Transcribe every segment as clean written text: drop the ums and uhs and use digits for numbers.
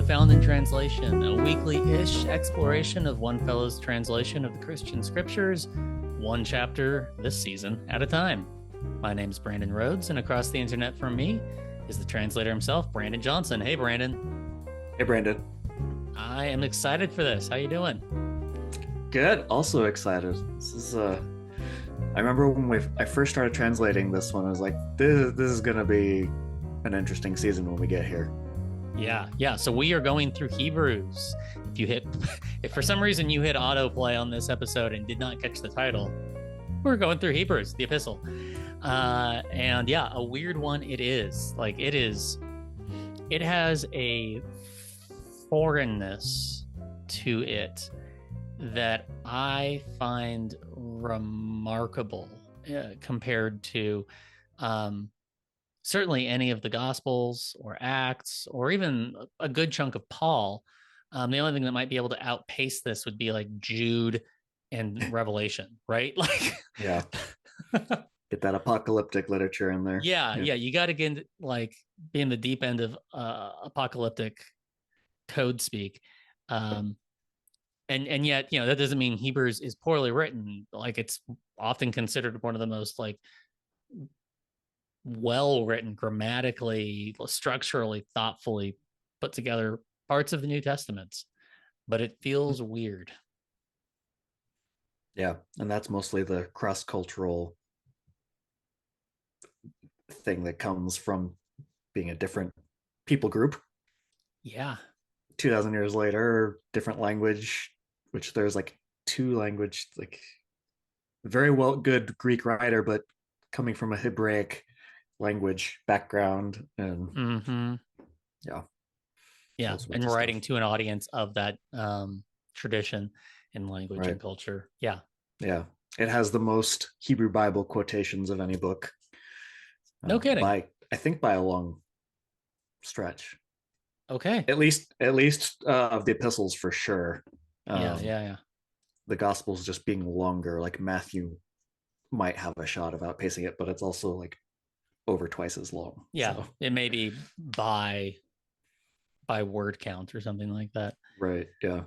to Found in Translation, a weekly-ish exploration of one fellow's translation of the Christian scriptures, one chapter this season at a time. My name's Brandon Rhodes, and across the internet from me is the translator himself, Brandon Johnson. Hey, Brandon. Hey, Brandon. I am excited for this. How you doing? Good. Also excited. This is I remember when I first started translating this one, I was like, this is gonna be an interesting season when we get here. Yeah. So we are going through Hebrews. If for some reason you hit autoplay on this episode and did not catch the title, we're going through Hebrews, the epistle. And yeah, a weird one it is. It has a foreignness to it that I find remarkable compared to certainly any of the Gospels or Acts or even a good chunk of Paul. The only thing that might be able to outpace this would be like Jude and Revelation, right? Yeah. Get that apocalyptic literature in there. Yeah. You got to get be in the deep end of apocalyptic code speak. And yet, that doesn't mean Hebrews is poorly written. It's often considered one of the most well-written, grammatically, structurally, thoughtfully put together parts of the New Testaments, but it feels weird. Yeah, and that's mostly the cross-cultural thing that comes from being a different people group. Yeah. 2,000 years later, different language, which there's two language, very well good Greek writer, but coming from a Hebraic language background, and yeah, and writing to an audience of that tradition and language and culture. Yeah, it has the most Hebrew Bible quotations of any book. No kidding. I think by a long stretch. Okay. At least of the epistles for sure. Yeah. The Gospels just being longer, like Matthew might have a shot of outpacing it, but it's also over twice as long. Yeah, so. It may be by word count or something like that. Right. Yeah.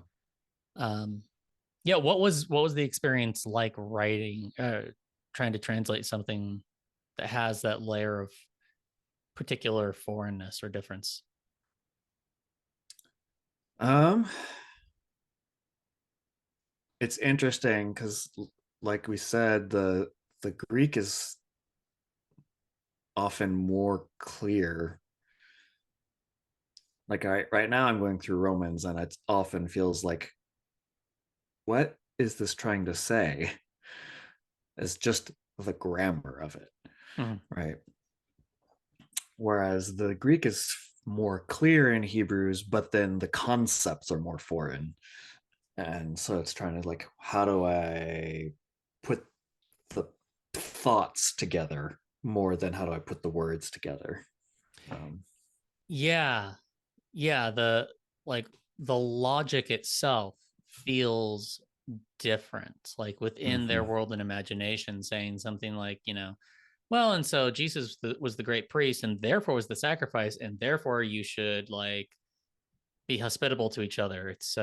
Yeah. What was the experience like writing, trying to translate something that has that layer of particular foreignness or difference? It's interesting because, like we said, the Greek is often more clear. Right now I'm going through Romans, and it often feels like, what is this trying to say? It's just the grammar of it. Right? Whereas the Greek is more clear in Hebrews, but then the concepts are more foreign. And so it's trying to how do I put the thoughts together more than how do I put the words together? The logic itself feels different, within their world and imagination, saying something well, and so Jesus was the great priest, and therefore was the sacrifice, and therefore you should be hospitable to each other. It's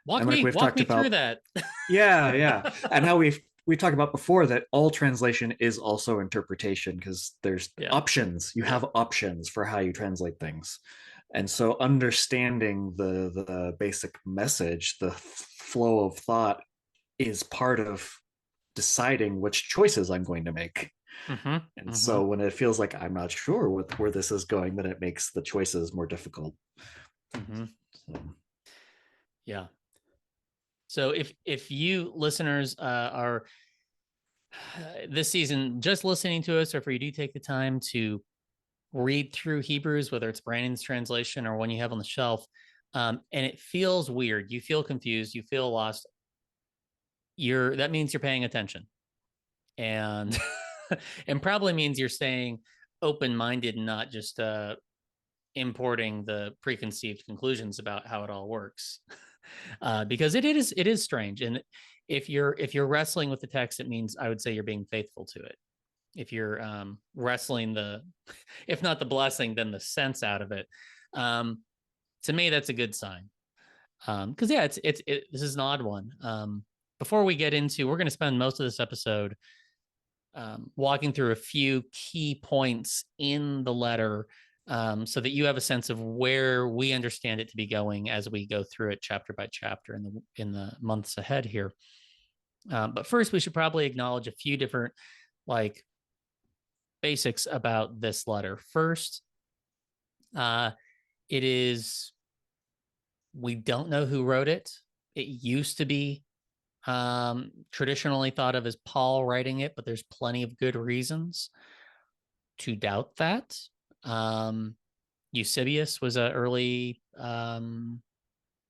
walk me through that. Yeah. And how we talked about before that all translation is also interpretation, because there's options. You have options for how you translate things. And so understanding the basic message, the flow of thought, is part of deciding which choices I'm going to make. So when it feels like I'm not sure where this is going, then it makes the choices more difficult. Yeah. So if you listeners are this season just listening to us, or if you do take the time to read through Hebrews, whether it's Brandon's translation or one you have on the shelf, and it feels weird, you feel confused, you feel lost, that means you're paying attention, and and probably means you're staying open-minded and not just importing the preconceived conclusions about how it all works. Because it is strange, and if you're wrestling with the text, it means, I would say, you're being faithful to it. if you're wrestling if not the blessing, then the sense out of it. To me, that's a good sign. Because yeah, this is an odd one. Before we get into, we're going to spend most of this episode walking through a few key points in the letter, so that you have a sense of where we understand it to be going as we go through it chapter by chapter in the months ahead here. But first, we should probably acknowledge a few different like basics about this letter. First, it is, we don't know who wrote it. It used to be traditionally thought of as Paul writing it, but there's plenty of good reasons to doubt that. Eusebius was an early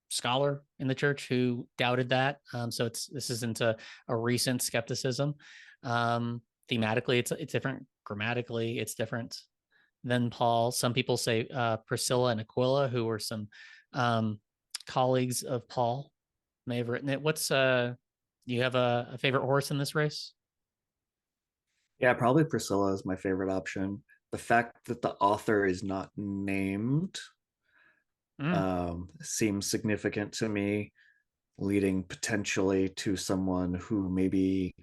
scholar in the church who doubted that. So this isn't a recent skepticism. Thematically, it's different. Grammatically, it's different than Paul. Some people say Priscilla and Aquila, who were some colleagues of Paul, may have written it. What's do you have a favorite horse in this race? Yeah, probably Priscilla is my favorite option. The fact that the author is not named seems significant to me, leading potentially to someone who maybe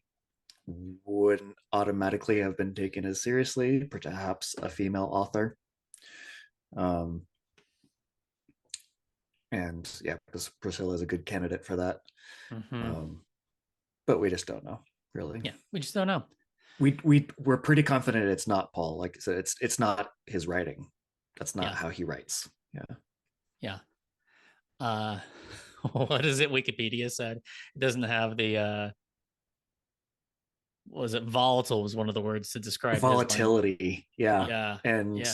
wouldn't automatically have been taken as seriously, perhaps a female author. And yeah, because Priscilla is a good candidate for that. But we just don't know, really. Yeah, we just don't know. We're pretty confident it's not Paul. Like I said, it's not his writing. That's not how he writes. Yeah. What is it Wikipedia said? It doesn't have the was it volatile was one of the words to describe volatility. Yeah. And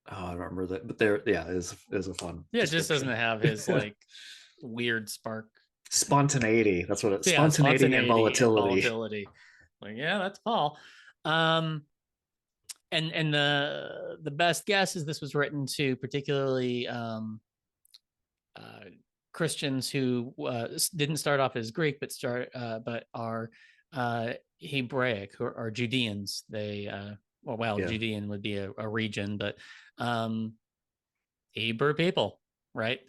oh, I don't remember that, but there, is a fun. Yeah, it just doesn't have his like weird spark. Spontaneity. That's what it's. Spontaneity and volatility. Like, yeah, that's Paul. And the best guess is this was written to particularly Christians who didn't start off as Greek, but are Hebraic or Judeans. They Judean would be a region, but Hebrew people, right?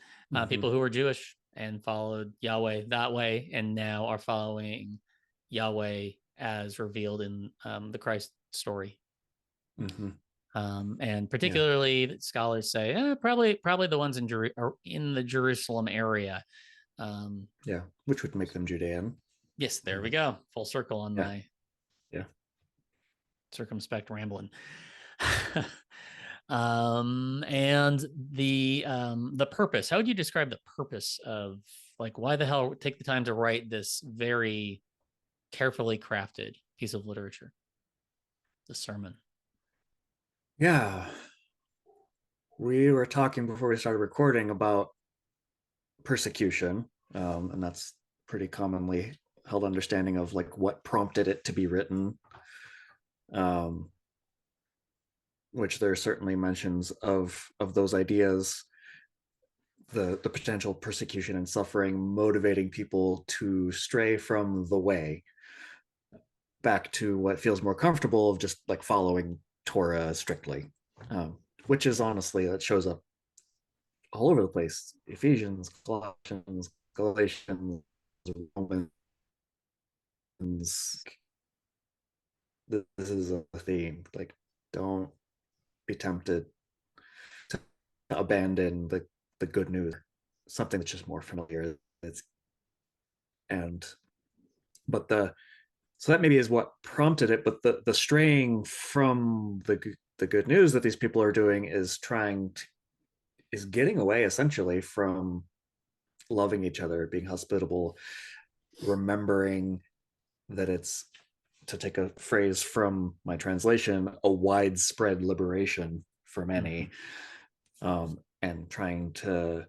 People who were Jewish and followed Yahweh that way, and now are following Yahweh as revealed in the Christ story. And particularly, scholars say probably the ones in the Jerusalem area. Which would make them Judean. Yes, there we go. Full circle on my circumspect rambling. And the purpose. How would you describe the purpose of, like, why the hell take the time to write this very carefully crafted piece of literature, the sermon? Yeah, we were talking before we started recording about persecution, and that's pretty commonly held understanding of like what prompted it to be written, which there are certainly mentions of those ideas, the potential persecution and suffering motivating people to stray from the way back to what feels more comfortable of just like following Torah strictly, which is honestly, that shows up all over the place. Ephesians, Colossians, Galatians, Romans. This is a theme. Like, don't be tempted to abandon the good news, something that's just more familiar. So that maybe is what prompted it, but the straying from the good news that these people are doing is getting away essentially from loving each other, being hospitable, remembering that it's, to take a phrase from my translation, a widespread liberation for many, and trying to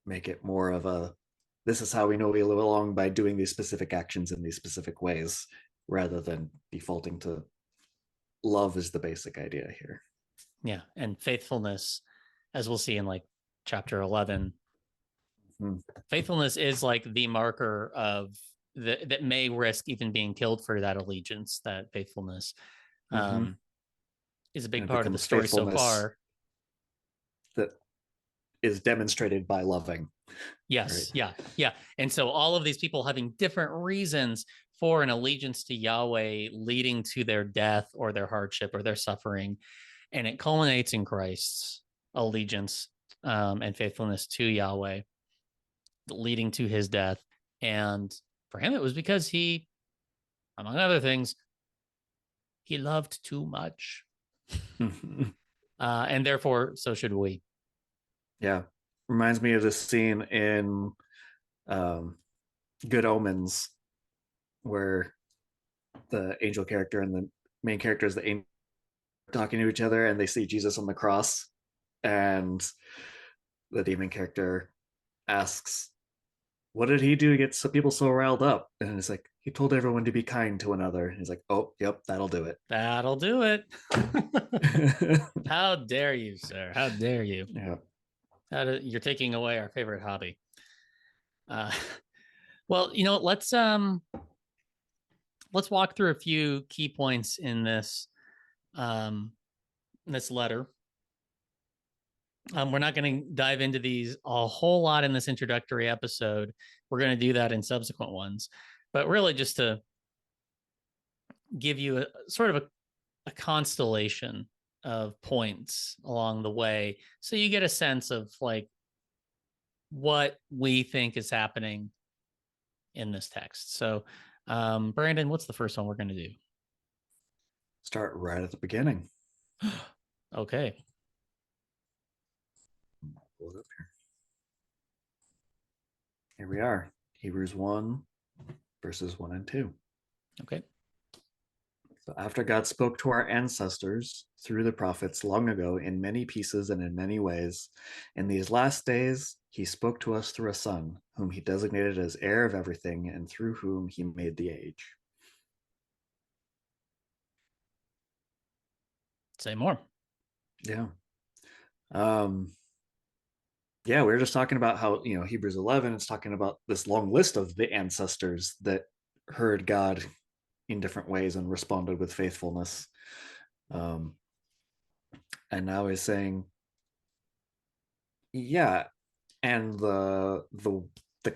make it more of a, this is how we know we live along, by doing these specific actions in these specific ways, rather than defaulting to love is the basic idea here. Yeah, and faithfulness, as we'll see in like chapter 11, faithfulness is like the marker of that may risk even being killed for that allegiance, that faithfulness, Mm-hmm. is a And big it part of the becomes story so faithfulness far. that is demonstrated by loving. Yes. Right. Yeah. And so all of these people having different reasons for an allegiance to Yahweh leading to their death or their hardship or their suffering. And it culminates in Christ's allegiance and faithfulness to Yahweh, leading to his death. And for him, it was because he, among other things, he loved too much. And therefore, so should we. Yeah. Reminds me of this scene in Good Omens where the angel character and the main character is the angel talking to each other and they see Jesus on the cross and the demon character asks, what did he do to get some people so riled up? And it's like, he told everyone to be kind to one another. And he's like, oh, yep, that'll do it. That'll do it. How dare you, sir? How dare you? Yeah. You're taking away our favorite hobby. Well, let's walk through a few key points in this letter. We're not going to dive into these a whole lot in this introductory episode. We're going to do that in subsequent ones, but really just to give you a sort of a constellation of points along the way, so you get a sense of like what we think is happening in this text. So, Brandon, what's the first one we're going to do? Start right at the beginning. Okay. Pull it up here. Here we are. Hebrews 1, verses 1 and 2. Okay. So after God spoke to our ancestors through the prophets long ago in many pieces and in many ways, in these last days he spoke to us through a son, whom he designated as heir of everything and through whom he made the age. Say more. Yeah. Yeah, we were just talking about how, Hebrews 11 is talking about this long list of the ancestors that heard God in different ways and responded with faithfulness. And now he's saying, yeah, and the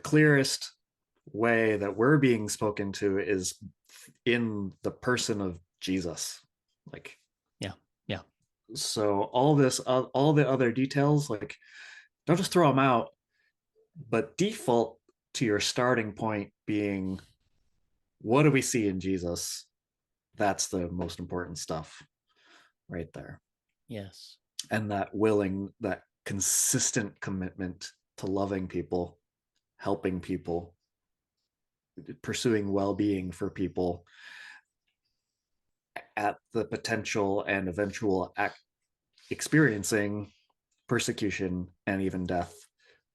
clearest way that we're being spoken to is in the person of Jesus. Like, yeah. So all the other details, like, don't just throw them out, but default to your starting point being, what do we see in Jesus? That's the most important stuff right there. Yes. And that consistent commitment to loving people, helping people, pursuing well-being for people at the potential and eventual experiencing persecution and even death.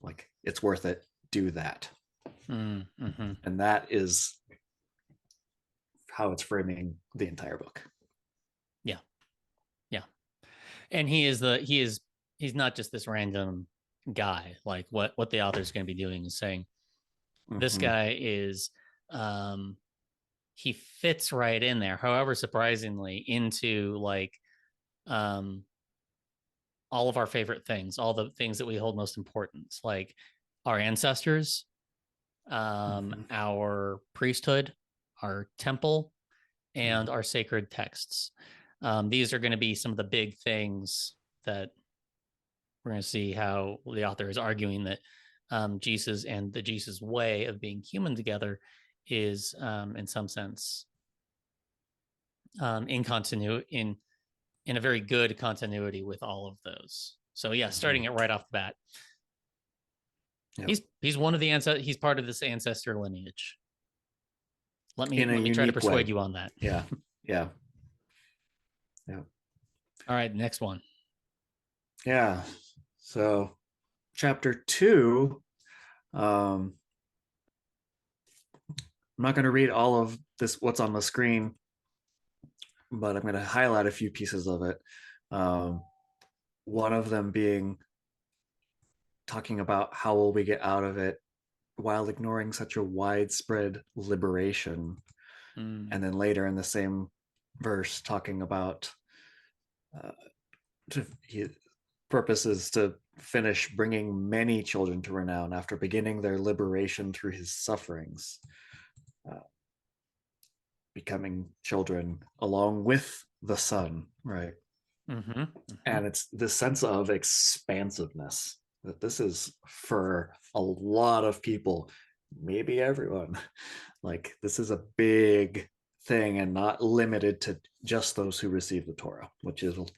Like, it's worth it. Do that. Mm-hmm. And that is how it's framing the entire book. Yeah. And he's not just this random guy. Like what the author is going to be doing is saying, this guy is he fits right in there, however surprisingly, into like all of our favorite things, all the things that we hold most important, like our ancestors, our priesthood, our temple, and our sacred texts. These are going to be some of the big things that we're going to see how the author is arguing that Jesus and the Jesus way of being human together is, in some sense, in continuity, in a very good continuity with all of those. So yeah, starting it right off the bat. Yep. He's one of the he's part of this ancestor lineage. Let me try to persuade you on that. Yeah. All right, next one. Yeah. So chapter 2, I'm not going to read all of this, what's on the screen, but I'm going to highlight a few pieces of it. One of them being talking about how will we get out of it while ignoring such a widespread liberation. And then later in the same verse, talking about uh, purpose is to finish bringing many children to renown after beginning their liberation through his sufferings, becoming children along with the Son, right? And it's this sense of expansiveness that this is for a lot of people, maybe everyone. Like, this is a big thing and not limited to just those who receive the Torah, which is we'll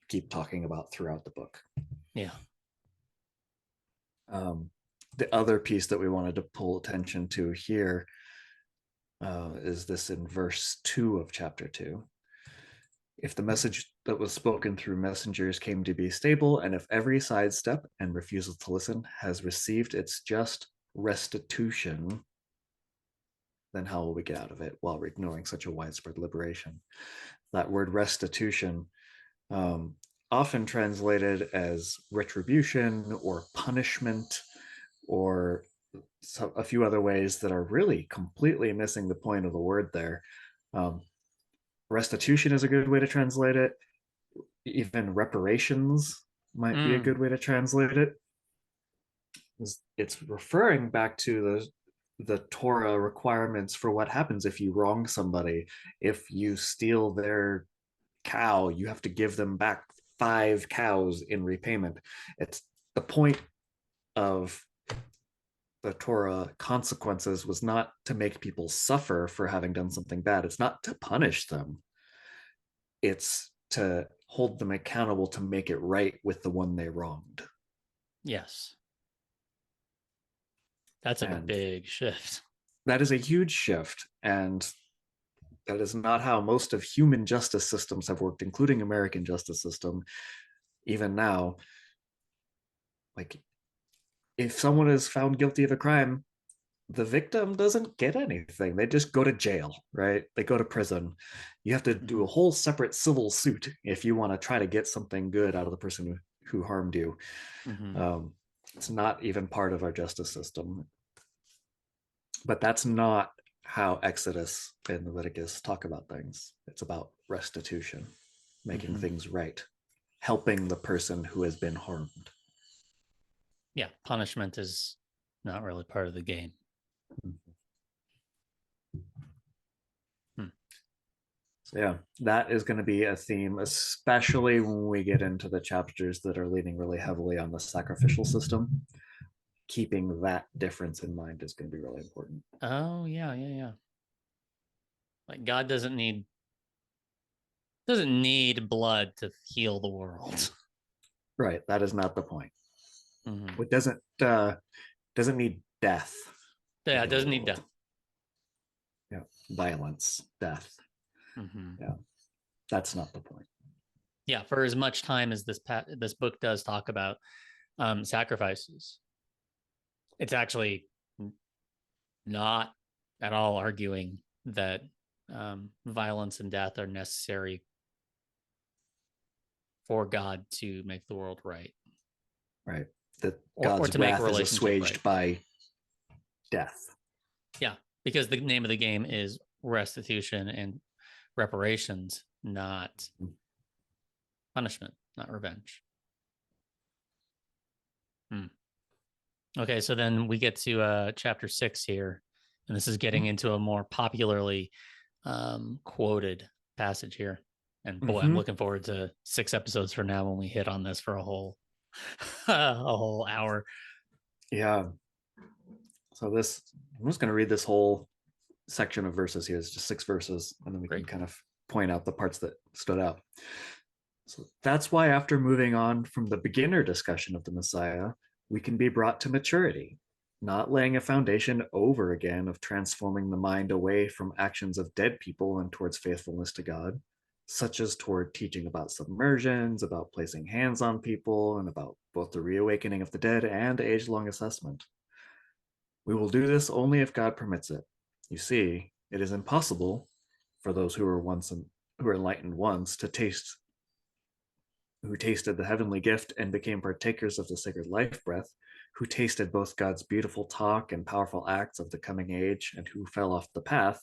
keep talking about throughout the book. Yeah. The other piece that we wanted to pull attention to here is this in verse 2 of chapter 2. If the message that was spoken through messengers came to be stable, and if every sidestep and refusal to listen has received its just restitution, then how will we get out of it while we're ignoring such a widespread liberation? That word restitution, often translated as retribution or punishment, or a few other ways that are really completely missing the point of the word there. Restitution is a good way to translate it. Even reparations might be a good way to translate it. It's referring back to the Torah requirements for what happens if you wrong somebody. If you steal their cow, you have to give them back 5 cows in repayment. It's the point of the Torah consequences was not to make people suffer for having done something bad. It's not to punish them. It's to hold them accountable to make it right with the one they wronged. Yes. That's a big shift. That is a huge shift. And that is not how most of human justice systems have worked, including American justice system. Even now, like, if someone is found guilty of a crime, the victim doesn't get anything. They just go to jail, right? They go to prison. You have to do a whole separate civil suit if you want to try to get something good out of the person who harmed you. It's not even part of our justice system. But that's not how Exodus and Leviticus talk about things. It's about restitution, making things right, helping the person who has been harmed. Yeah, punishment is not really part of the game. So yeah, that is going to be a theme, especially when we get into the chapters that are leaning really heavily on the sacrificial system. Keeping that difference in mind is going to be really important. Oh, yeah. Like, God doesn't need blood to heal the world. Right. That is not the point. It doesn't need death. Yeah, it doesn't need death. Yeah. Violence, death. Yeah. That's not the point. Yeah. For as much time as this book does talk about sacrifices, it's actually not at all arguing that violence and death are necessary for God to make the world right. Right. That God's wrath is assuaged by death. Yeah, because the name of the game is restitution and reparations, not punishment, not revenge. Okay, so then we get to chapter 6 here, and this is getting into a more popularly quoted passage here. And boy, I'm looking forward to 6 episodes from now when we hit on this for a whole hour. Yeah. So I'm just going to read this whole section of verses here. It's just 6 verses, and then we can kind of point out the parts that stood out. So that's why after moving on from the beginner discussion of the Messiah, we can be brought to maturity, not laying a foundation over again of transforming the mind away from actions of dead people and towards faithfulness to God, such as toward teaching about submersions, about placing hands on people, and about both the reawakening of the dead and age-long assessment. We will do this only if God permits it. You see, it is impossible for those who were enlightened once who tasted the heavenly gift and became partakers of the sacred life breath, who tasted both God's beautiful talk and powerful acts of the coming age, and who fell off the path,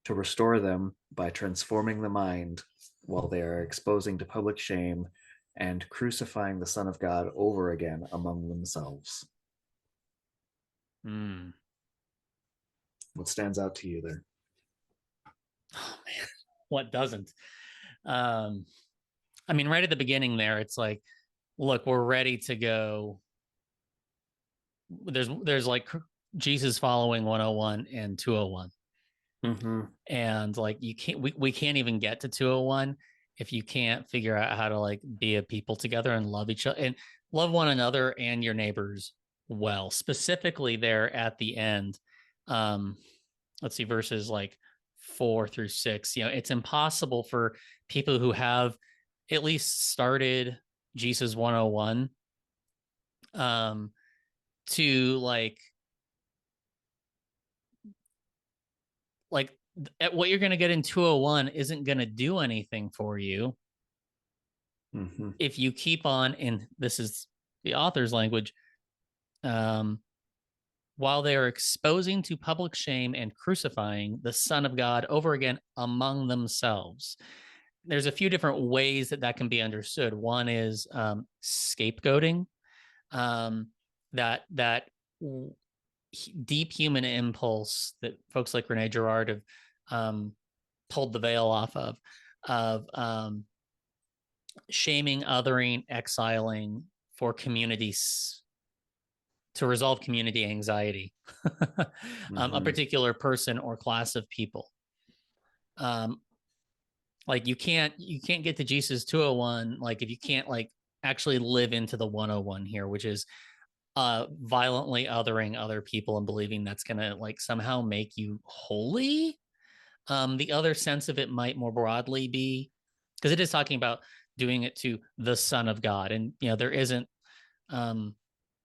to restore them by transforming the mind while they are exposing to public shame and crucifying the Son of God over again among themselves. Mm. What stands out to you there? Oh man, what doesn't? I mean, right at the beginning there, it's like, look, we're ready to go. There's like Jesus following 101 and 201. Mm-hmm. And like we can't even get to 201 if you can't figure out how to like be a people together and love each other and love one another and your neighbors well. Specifically there at the end, let's see, verses like 4 through 6. It's impossible for people who have at least started Jesus 101 to like at what you're going to get in 201 isn't going to do anything for you if you keep on, and this is the author's language, while they are exposing to public shame and crucifying the Son of God over again among themselves. There's a few different ways that can be understood. One is scapegoating, that deep human impulse that folks like Rene Girard have pulled the veil off of shaming, othering, exiling for communities to resolve community anxiety, a particular person or class of people. Like you can't get to Jesus 201 like if you can't like actually live into the 101 here, which is violently othering other people and believing that's gonna like somehow make you holy. The other sense of it might more broadly be, because it is talking about doing it to the Son of God, and there isn't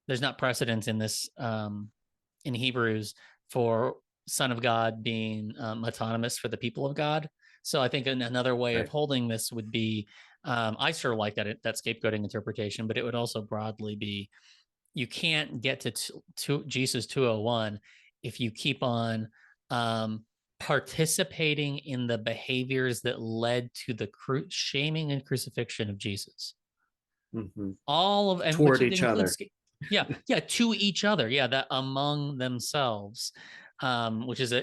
there's not precedence in this in Hebrews for Son of God being autonomous for the people of God. So I think another way of holding this would be, I sort of like that scapegoating interpretation, but it would also broadly be, you can't get to Jesus 201 if you keep on participating in the behaviors that led to the shaming and crucifixion of Jesus. All of, and toward each other. To each other. Yeah, that among themselves, which is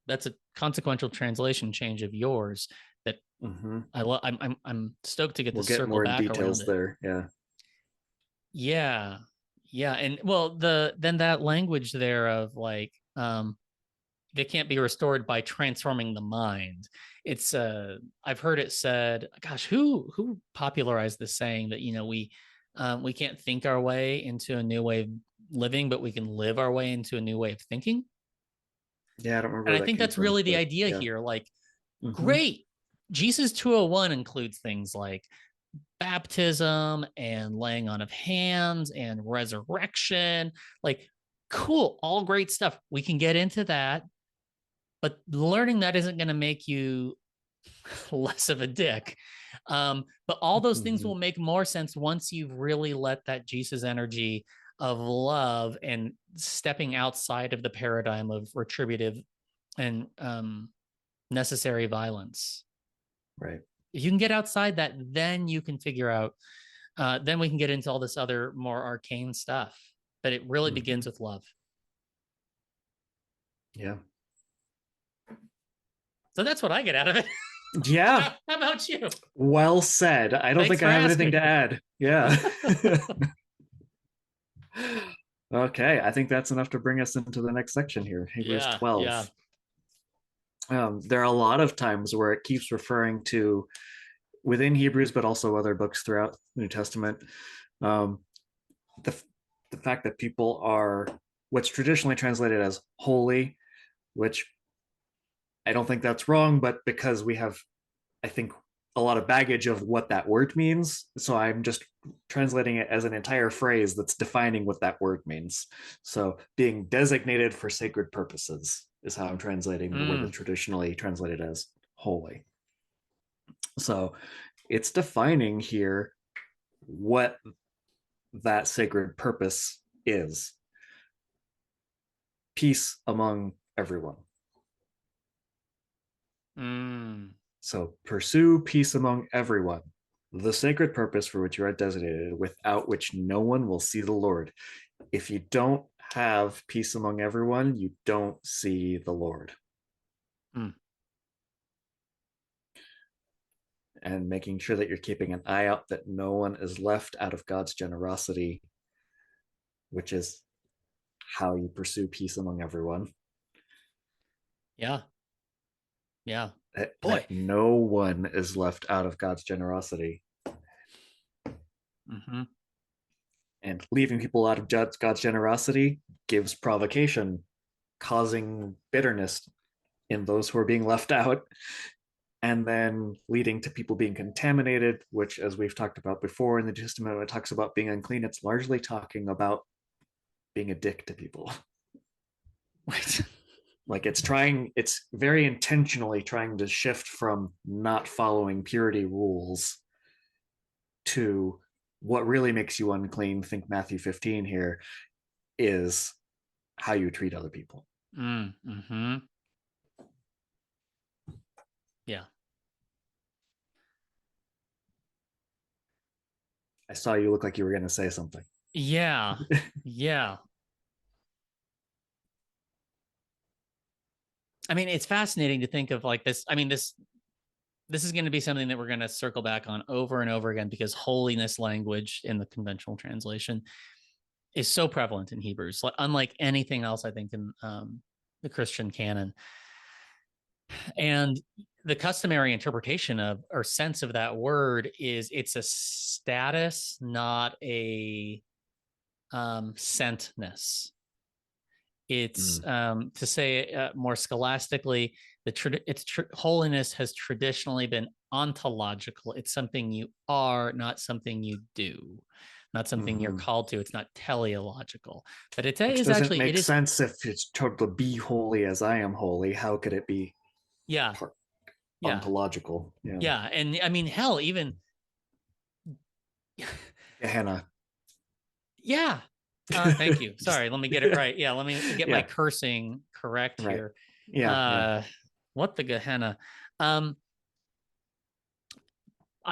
that's a consequential translation change of yours that I love. I'm stoked to get to circle back around it. There. Yeah, and well, then that language there of like they can't be restored by transforming the mind. It's I've heard it said, gosh, who popularized this saying that we can't think our way into a new way of living, but we can live our way into a new way of thinking. Yeah, I don't remember. And I think that's really the idea here. Like, great, Jesus 201 includes things like baptism and laying on of hands and resurrection. Like, cool, all great stuff. We can get into that, but learning that isn't going to make you less of a dick. But all those things will make more sense once you've really let that Jesus energy of love and stepping outside of the paradigm of retributive and necessary violence. Right. If you can get outside that, then you can figure out, then we can get into all this other more arcane stuff. But it really begins with love. Yeah. So that's what I get out of it. Yeah. How about you? Well said. I don't think I have anything to add. Yeah. Okay. I think that's enough to bring us into the next section here. Hebrews 12. Yeah. There are a lot of times where it keeps referring to, within Hebrews, but also other books throughout the New Testament, the fact that people are what's traditionally translated as holy, which I don't think that's wrong, but because we have, I think, a lot of baggage of what that word means, so I'm just translating it as an entire phrase that's defining what that word means. So being designated for sacred purposes is how I'm translating the word that's traditionally translated as holy. So it's defining here what that sacred purpose is peace among everyone. So pursue peace among everyone, the sacred purpose for which you are designated, without which no one will see the Lord. If you don't have peace among everyone, you don't see the Lord. And making sure that you're keeping an eye out that no one is left out of God's generosity, which is how you pursue peace among everyone. Yeah. Yeah. That no one is left out of God's generosity. And leaving people out of God's generosity gives provocation, causing bitterness in those who are being left out, and then leading to people being contaminated, which, as we've talked about before in the New Testament, when it talks about being unclean, it's largely talking about being a dick to people. Right. Like it's very intentionally trying to shift from not following purity rules to what really makes you unclean. Think Matthew 15 here, is how you treat other people. Yeah. I saw you look like you were going to say something. Yeah. Yeah. I mean, it's fascinating to think of like this. I mean, this is going to be something that we're going to circle back on over and over again, because holiness language in the conventional translation is so prevalent in Hebrews, unlike anything else, I think, in the Christian canon. And the customary interpretation of or sense of that word is it's a status, not a sentness. It's to say it more scholastically, holiness has traditionally been ontological. It's something you are, not something you do, not something you're called to. It's not teleological, but Which doesn't make sense. If it's told to be holy as I am holy, how could it be ontological? Yeah. And I mean, hell, even Gehenna. Yeah. Thank you. Sorry, let me get it right. Yeah, let me get my cursing correct here. Yeah. What the Gehenna? I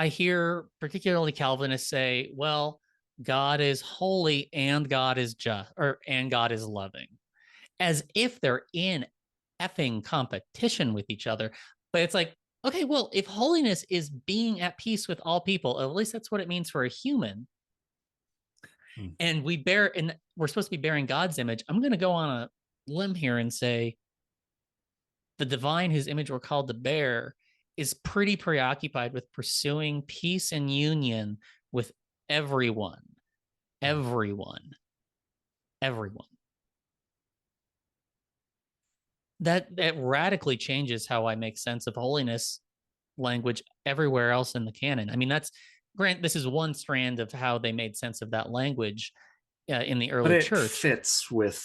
hear particularly Calvinists say, well, God is holy and God is just, and God is loving, as if they're in effing competition with each other. But it's like, okay, well, if holiness is being at peace with all people, at least that's what it means for a human. And we're supposed to be bearing God's image. I'm going to go on a limb here and say the divine whose image we're called to bear is pretty preoccupied with pursuing peace and union with everyone. Everyone. That radically changes how I make sense of holiness language everywhere else in the canon. I mean, this is one strand of how they made sense of that language in the early church. But it fits with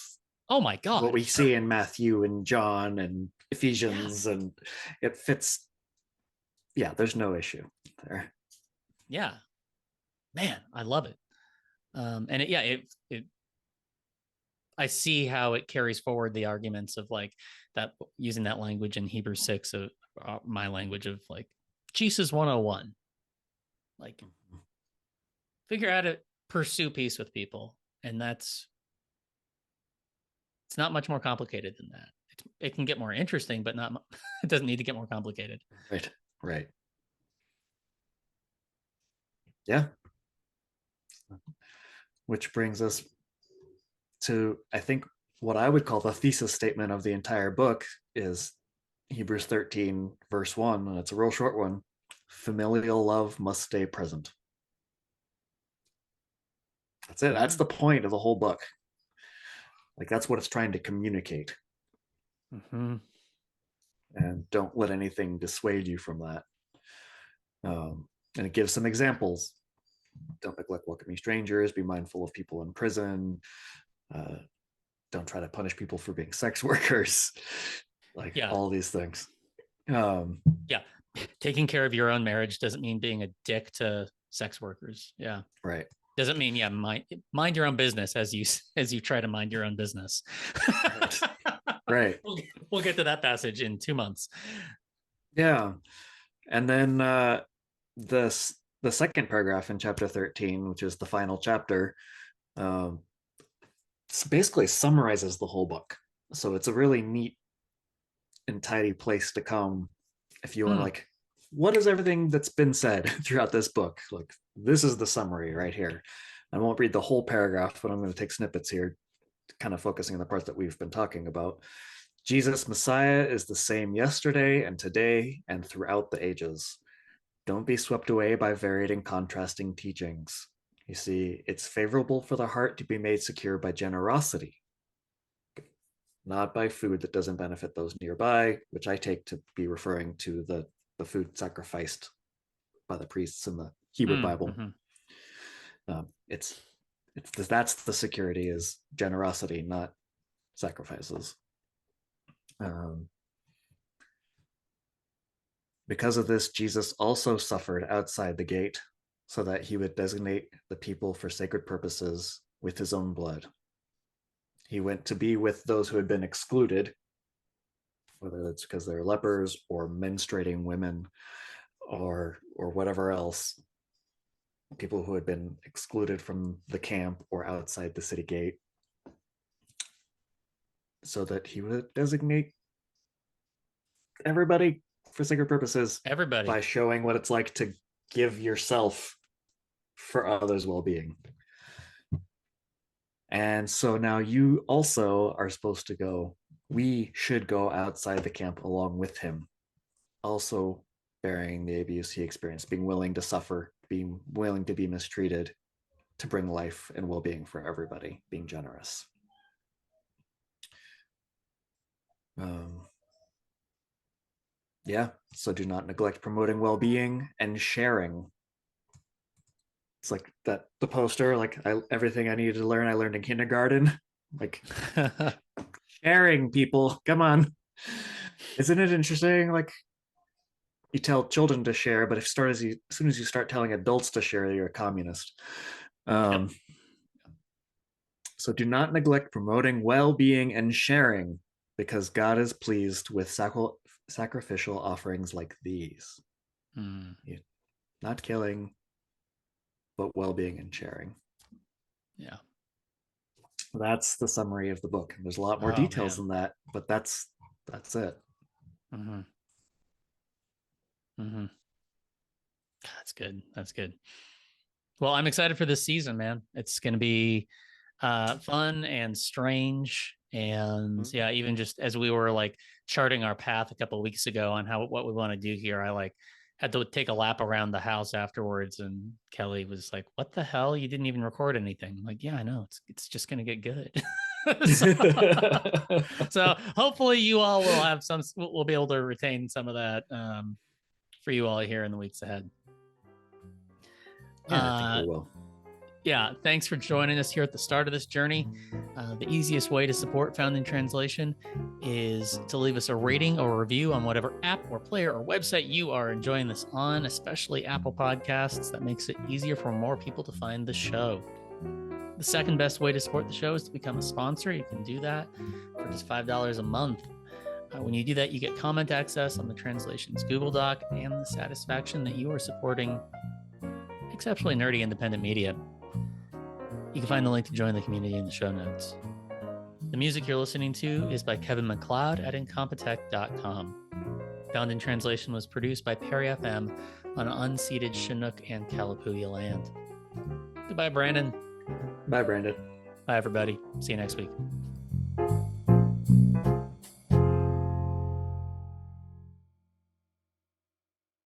my God, what we see in Matthew and John and Ephesians, and it fits. Yeah, there's no issue there. Yeah, man, I love it. And I see how it carries forward the arguments of like that, using that language in Hebrews 6 of my language of like Jesus 101. Like figure out to pursue peace with people. And it's not much more complicated than that. It can get more interesting, but not, it doesn't need to get more complicated. Right. Yeah. Which brings us to, I think, what I would call the thesis statement of the entire book is Hebrews 13, verse 1, and it's a real short one. Familial love must stay present. That's it. That's the point of the whole book. Like, that's what it's trying to communicate. And don't let anything dissuade you from that. And it gives some examples. Don't neglect welcoming strangers. Be mindful of people in prison. Don't try to punish people for being sex workers. All these things. Taking care of your own marriage doesn't mean being a dick to sex workers. Yeah. Right. Doesn't mean, yeah, mind your own business as you try to mind your own business. Right. We'll get to that passage in 2 months. Yeah. And then the second paragraph in chapter 13, which is the final chapter, basically summarizes the whole book. So it's a really neat and tidy place to come if you want to, like, what is everything that's been said throughout this book? Like, this is the summary right here. I won't read the whole paragraph, but I'm going to take snippets here, kind of focusing on the parts that we've been talking about. Jesus Messiah is the same yesterday and today and throughout the ages. Don't be swept away by varied and contrasting teachings. You see, it's favorable for the heart to be made secure by generosity, not by food that doesn't benefit those nearby, which I take to be referring to the food sacrificed by the priests in the Hebrew Bible. It's that's the security, is generosity, not sacrifices. Because of this, Jesus also suffered outside the gate so that he would designate the people for sacred purposes with his own blood. He went to be with those who had been excluded, whether it's because they're lepers or menstruating women or whatever else, people who had been excluded from the camp or outside the city gate, so that he would designate everybody for sacred purposes, everybody, by showing what it's like to give yourself for others' well-being. And so now you also are supposed to go, we should go outside the camp along with him, also bearing the abuse he experienced, being willing to suffer, being willing to be mistreated, to bring life and well-being for everybody, being generous. Yeah, so do not neglect promoting well-being and sharing. It's like that, the poster, like, everything I needed to learn, I learned in kindergarten. Like, sharing, people, come on. Isn't it interesting? Like, you tell children to share, but as soon as you start telling adults to share, you're a communist. Yep. So do not neglect promoting well-being and sharing, because God is pleased with sacrificial offerings like these. Not killing, but well-being and sharing. Yeah. That's the summary of the book. There's a lot more details than that, but that's it. That's good. That's good. Well, I'm excited for this season, man. It's going to be fun and strange. And yeah, even just as we were like charting our path a couple of weeks ago on what we want to do here, I like had to take a lap around the house afterwards, and Kelly was like, "What the hell? You didn't even record anything." I'm like, yeah, I know. It's just gonna get good. so hopefully you all will have we'll be able to retain some of that for you all here in the weeks ahead. Yeah, I think we will. Yeah, thanks for joining us here at the start of this journey. The easiest way to support Found in Translation is to leave us a rating or a review on whatever app or player or website you are enjoying this on, especially Apple Podcasts. That makes it easier for more people to find the show. The second best way to support the show is to become a sponsor. You can do that for just $5 a month. When you do that, you get comment access on the Translations Google Doc and the satisfaction that you are supporting exceptionally nerdy independent media. You can find the link to join the community in the show notes. The music you're listening to is by Kevin MacLeod at incompetech.com. Found in Translation was produced by Perry FM on unceded Chinook and Kalapuya land. Goodbye, Brandon. Bye, Brandon. Bye, everybody. See you next week.